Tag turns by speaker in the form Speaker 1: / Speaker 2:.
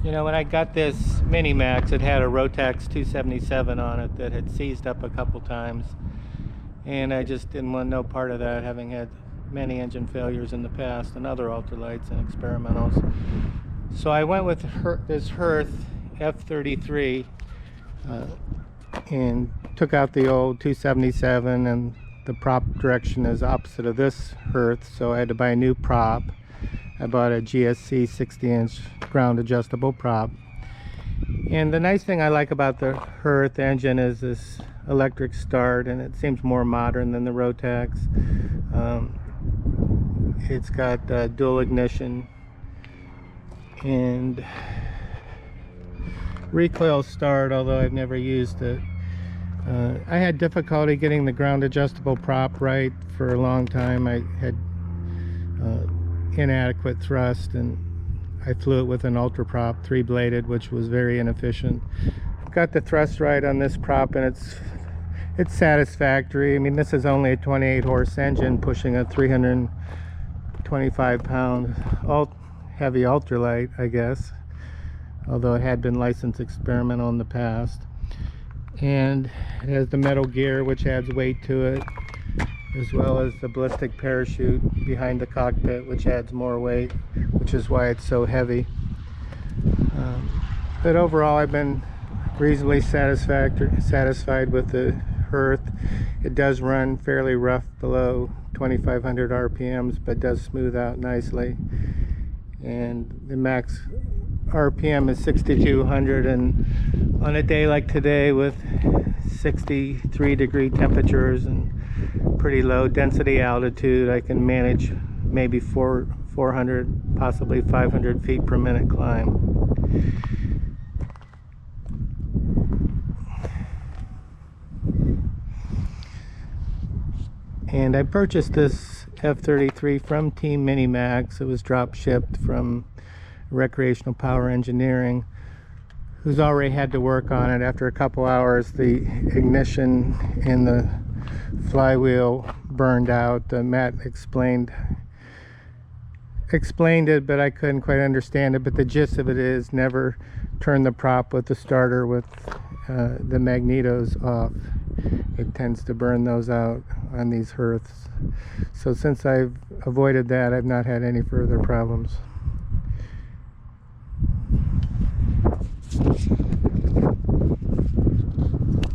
Speaker 1: You know, when I got this Mini Max, it had a Rotax 277 on it that had seized up a couple times, and I just didn't want no part of that, having had many engine failures in the past and other ultralights and experimentals. So I went with this Hirth F33 and took out the old 277, and the prop direction is opposite of this Hirth, so I had to buy a new prop. I bought a GSC 60-inch ground adjustable prop. And the nice thing I like about the Hirth engine is this electric start, and it seems more modern than the Rotax. It's got dual ignition and recoil start, although I've never used it. I had difficulty getting the ground adjustable prop right for a long time. I had inadequate thrust, and I flew it with an ultra prop 3-bladed, which was very inefficient. I've got the thrust right on this prop, and it's satisfactory. I mean, this is only a 28 horse engine pushing a 325 pound heavy ultralight, I guess, although it had been licensed experimental in the past. And it has the metal gear, which adds weight to it, as well as the ballistic parachute behind the cockpit, which adds more weight, which is why it's so heavy. But overall, I've been reasonably satisfied with the Hirth. It does run fairly rough below 2,500 RPMs, but does smooth out nicely. And the max RPM is 6,200, and on a day like today with 63-degree temperatures and pretty low density altitude, I can manage maybe 400, possibly 500 feet per minute climb. And I purchased this F33 from Team Mini Max. It was drop shipped from Recreational Power Engineering, who's already had to work on it. After a couple hours, the ignition in the flywheel burned out. Matt explained it, but I couldn't quite understand it. But the gist of it is, never turn the prop with the starter with the magnetos off. It tends to burn those out on these Hirths. So since I've avoided that, I've not had any further problems.